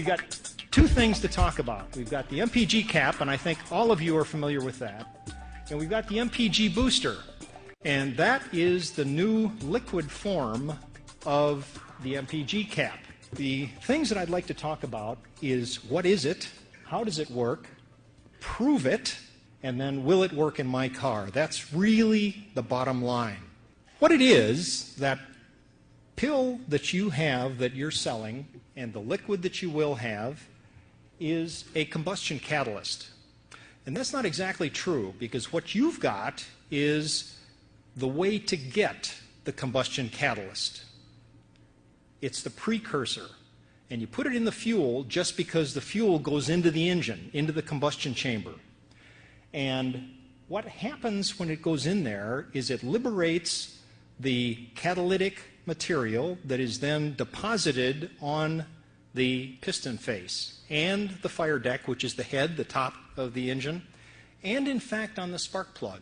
we got two things to talk about. We've got the MPG cap, and I think all of you are familiar with that. And we've got the MPG booster, and that is the new liquid form of the MPG cap. The things that I'd like to talk about is what is it, how does it work, prove it, and then will it work in my car? That's really the bottom line. What it is, that pill that you have that you're selling and the liquid that you will have is a combustion catalyst. And that's not exactly true, because what you've got is the way to get the combustion catalyst. It's the precursor. And you put it in the fuel just because the fuel goes into the engine, into the combustion chamber. And what happens when it goes in there is it liberates the catalytic material that is then deposited on the piston face and the fire deck, which is the head, the top of the engine, and in fact on the spark plug.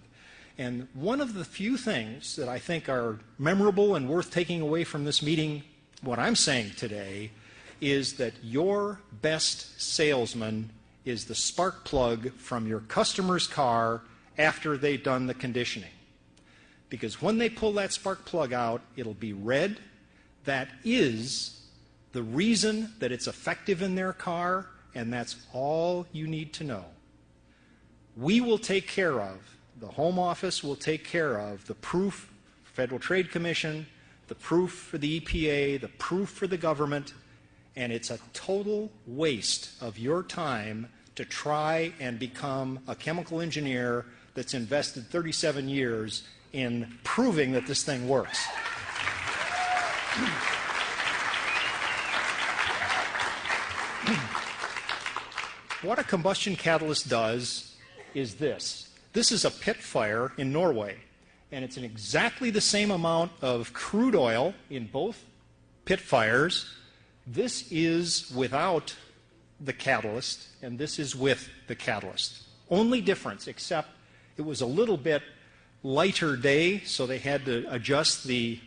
And one of the few things that I think are memorable and worth taking away from this meeting, what I'm saying today, is that your best salesman is the spark plug from your customer's car after they've done the conditioning. Because when they pull that spark plug out, it'll be red. That is the reason that it's effective in their car, and that's all you need to know. We will take care of, the Home Office will take care of the proof, Federal Trade Commission, the proof for the EPA, the proof for the government, and it's a total waste of your time to try and become a chemical engineer that's invested 37 years in proving that this thing works. What a combustion catalyst does is this. This is a pit fire in Norway, and it's in exactly the same amount of crude oil in both pit fires. This is without the catalyst, and this is with the catalyst. Only difference, except it was a little bit lighter day, so they had to adjust the,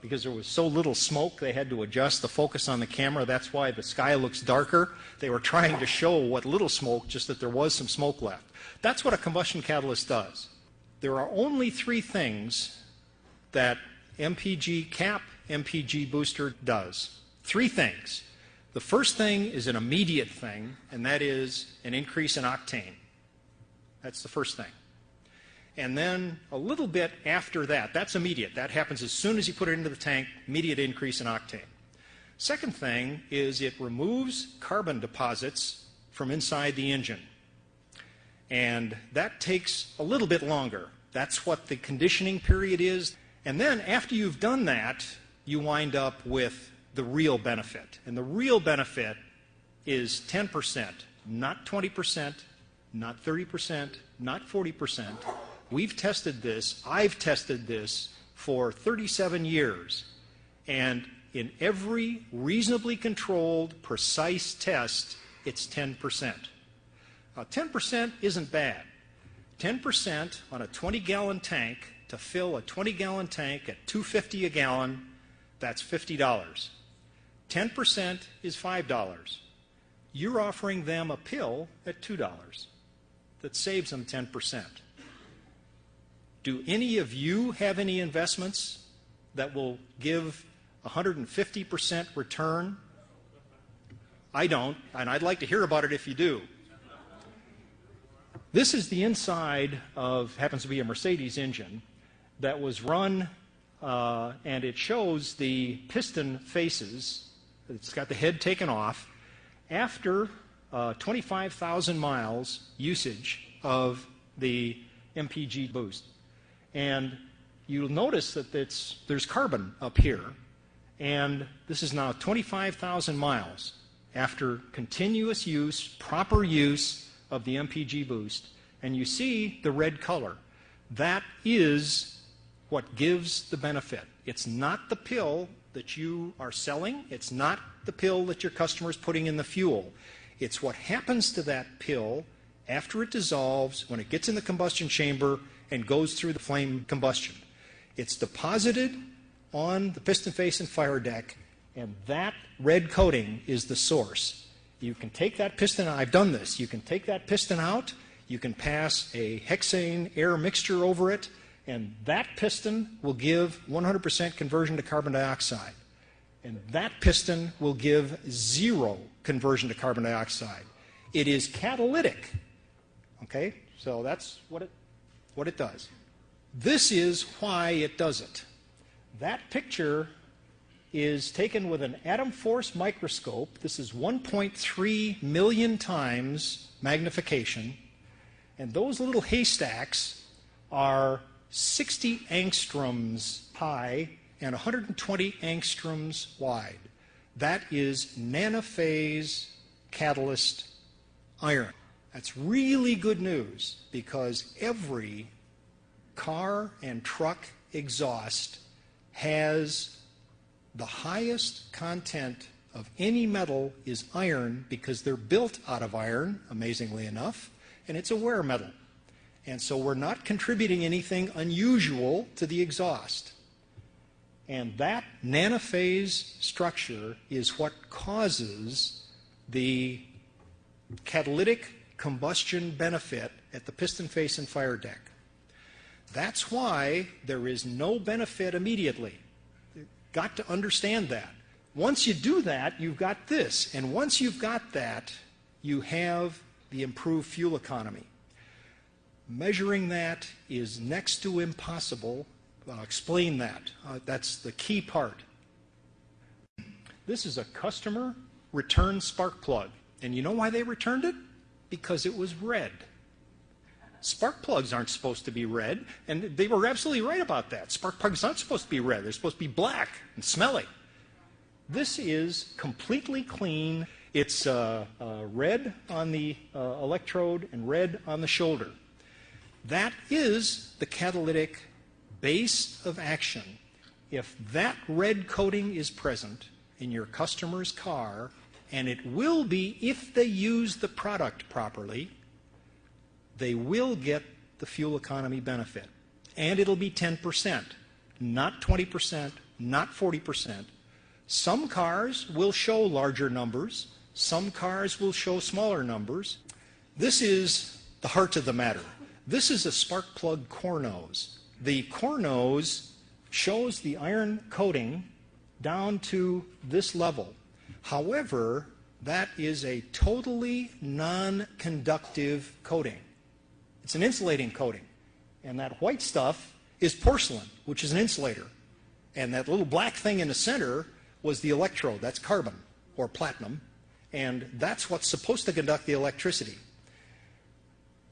because there was so little smoke, they had to adjust the focus on the camera. That's why the sky looks darker. They were trying to show what little smoke, just that there was some smoke left. That's what a combustion catalyst does. There are only three things that MPG CAP, MPG booster does. Three things. The first thing is an immediate thing, and that is an increase in octane. That's the first thing. And then a little bit after that, that's immediate. That happens as soon as you put it into the tank, immediate increase in octane. Second thing is it removes carbon deposits from inside the engine. And that takes a little bit longer. That's what the conditioning period is. And then after you've done that, you wind up with the real benefit. And the real benefit is 10%, not 20%, not 30%, not 40%. We've tested this, I've tested this for 37 years, and in every reasonably controlled, precise test, it's 10%. 10% isn't bad. 10% on a 20-gallon tank, to fill a 20-gallon tank at $2.50 a gallon, that's $50. 10% is $5. You're offering them a pill at $2 that saves them 10%. Do any of you have any investments that will give 150% return? I don't, and I'd like to hear about it if you do. This is the inside of, happens to be a Mercedes engine, that was run, and it shows the piston faces. It's got the head taken off after 25,000 miles usage of the MPG boost. And you'll notice that there's carbon up here, and this is now 25,000 miles after continuous use, proper use of the MPG boost, and you see the red color. That is what gives the benefit. It's not the pill that you are selling. It's not the pill that your customer is putting in the fuel. It's what happens to that pill after it dissolves, when it gets in the combustion chamber and goes through the flame combustion. It's deposited on the piston face and fire deck, and that red coating is the source. You can take that piston, I've done this, you can take that piston out, you can pass a hexane air mixture over it, and that piston will give 100% conversion to carbon dioxide. And that piston will give 0 conversion to carbon dioxide. It is catalytic. Okay? So that's what it does. This is why it does it. That picture is taken with an atom force microscope. This is 1.3 million times magnification. And those little haystacks are 60 angstroms high and 120 angstroms wide. That is nanophase catalyst iron. That's really good news because every car and truck exhaust has the highest content of any metal is iron because they're built out of iron, amazingly enough, and it's a wear metal. And so we're not contributing anything unusual to the exhaust. And that nanophase structure is what causes the catalytic combustion benefit at the piston face and fire deck. That's why there is no benefit immediately. You've got to understand that. Once you do that, you've got this. And once you've got that, you have the improved fuel economy. Measuring that is next to impossible. I'll explain that. That's the key part. This is a customer return spark plug. And you know why they returned it? Because it was red. Spark plugs aren't supposed to be red, and they were absolutely right about that. Spark plugs aren't supposed to be red. They're supposed to be black and smelly. This is completely clean. It's red on the electrode and red on the shoulder. That is the catalytic base of action. If that red coating is present in your customer's car, and it will be if they use the product properly, they will get the fuel economy benefit. And it'll be 10%, not 20%, not 40%. Some cars will show larger numbers. Some cars will show smaller numbers. This is the heart of the matter. This is a spark plug core nose. The core nose shows the iron coating down to this level. However, that is a totally non-conductive coating. It's an insulating coating. And that white stuff is porcelain, which is an insulator. And that little black thing in the center was the electrode. That's carbon or platinum. And that's what's supposed to conduct the electricity.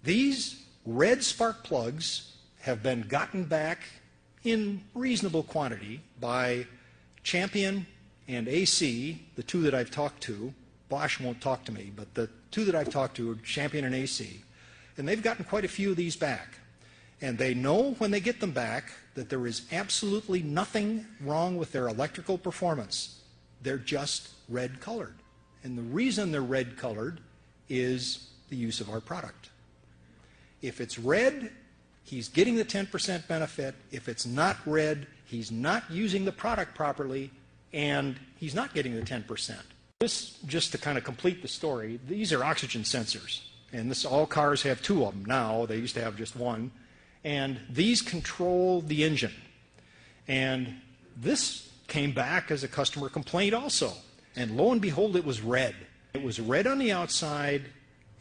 These red spark plugs have been gotten back in reasonable quantity by Champion and AC, the two that I've talked to. Bosch won't talk to me, but the two that I've talked to are Champion and AC. And they've gotten quite a few of these back. And they know when they get them back that there is absolutely nothing wrong with their electrical performance. They're just red colored. And the reason they're red colored is the use of our product. If it's red, he's getting the 10% benefit. If it's not red, he's not using the product properly, and he's not getting the 10%. This, just to kind of complete the story, these are oxygen sensors. And all cars have two of them now. They used to have just one. And these control the engine. And this came back as a customer complaint also. And lo and behold, it was red. It was red on the outside,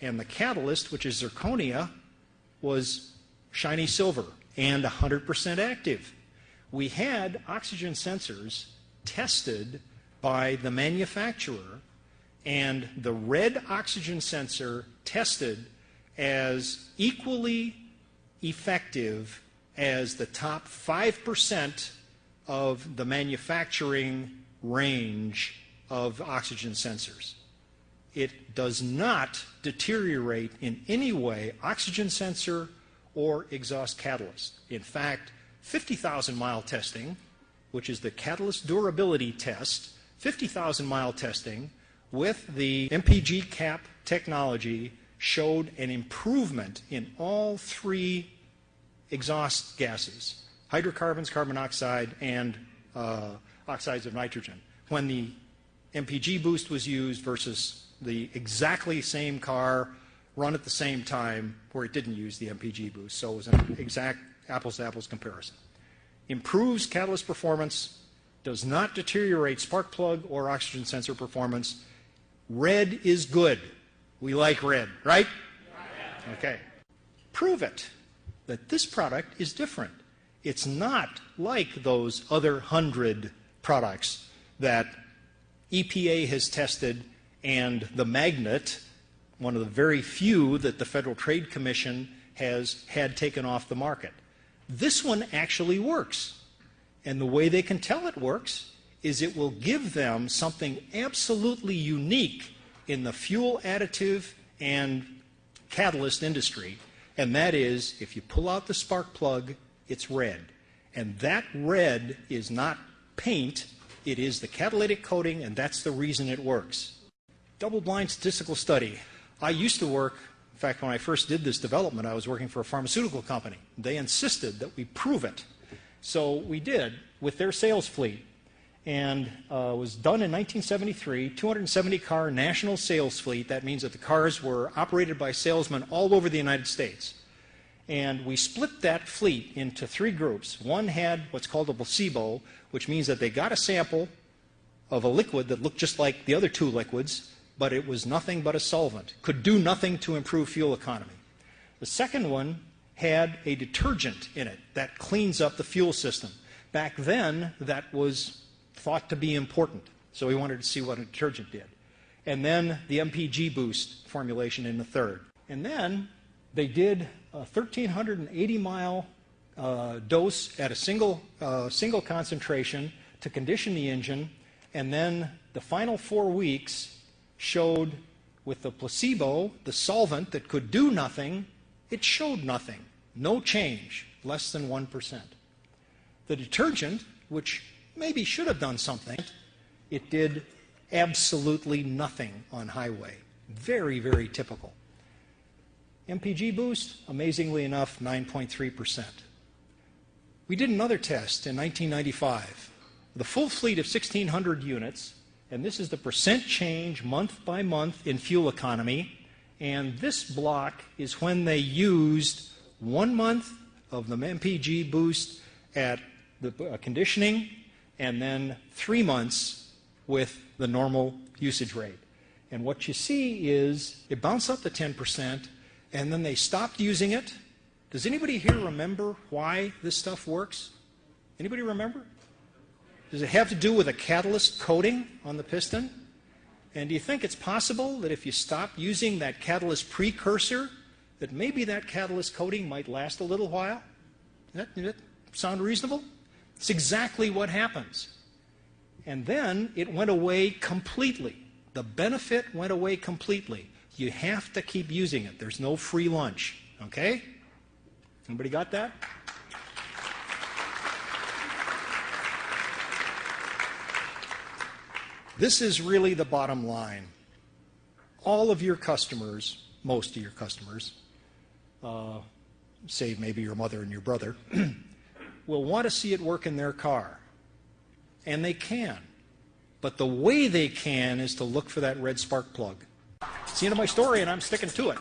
and the catalyst, which is zirconia, was shiny silver and 100% active. We had oxygen sensors tested by the manufacturer, and the red oxygen sensor tested as equally effective as the top 5% of the manufacturing range of oxygen sensors. It does not deteriorate in any way oxygen sensor or exhaust catalyst. In fact, 50,000 mile testing, which is the catalyst durability test, 50,000 mile testing with the MPG CAP technology showed an improvement in all three exhaust gases, hydrocarbons, carbon dioxide, and oxides of nitrogen, when the MPG boost was used versus the exactly same car run at the same time where it didn't use the MPG boost. So it was an exact apples-to-apples comparison. Improves catalyst performance, does not deteriorate spark plug or oxygen sensor performance. Red is good. We like red, right? Okay. Prove it that this product is different. It's not like those other 100 products that EPA has tested and the magnet, one of the very few that the Federal Trade Commission has had taken off the market. This one actually works. And the way they can tell it works is it will give them something absolutely unique in the fuel additive and catalyst industry, and that is if you pull out the spark plug, it's red. And that red is not paint, it is the catalytic coating, and that's the reason it works. Double-blind statistical study. I used to work, in fact, when I first did this development, I was working for a pharmaceutical company. They insisted that we prove it. So we did with their sales fleet. And it was done in 1973, 270-car national sales fleet. That means that the cars were operated by salesmen all over the United States. And we split that fleet into 3 groups. One had what's called a placebo, which means that they got a sample of a liquid that looked just like the other 2 liquids, but it was nothing but a solvent, could do nothing to improve fuel economy. The second one had a detergent in it that cleans up the fuel system. Back then, that was thought to be important, so we wanted to see what a detergent did. And then the MPG boost formulation in the third. And then they did a 1,380-mile dose at a single concentration to condition the engine, and then the final 4 weeks showed with the placebo, the solvent that could do nothing, it showed nothing. No change, less than 1%. The detergent, which maybe should have done something, it did absolutely nothing on highway. Very, very typical. MPG boost, amazingly enough, 9.3%. We did another test in 1995. The full fleet of 1,600 units, and this is the percent change month by month in fuel economy, and this block is when they used 1 month of the MPG boost at the conditioning, and then 3 months with the normal usage rate. And what you see is it bounced up to 10%, and then they stopped using it. Does anybody here remember why this stuff works? Anybody remember? Does it have to do with a catalyst coating on the piston? And do you think it's possible that if you stop using that catalyst precursor, that maybe that catalyst coating might last a little while? Does that sound reasonable? It's exactly what happens. And then it went away completely. The benefit went away completely. You have to keep using it. There's no free lunch. Okay? Anybody got that? This is really the bottom line. All of your customers, most of your customers, save maybe your mother and your brother, will want to see it work in their car. And they can. But the way they can is to look for that red spark plug. It's the end of my story, and I'm sticking to it.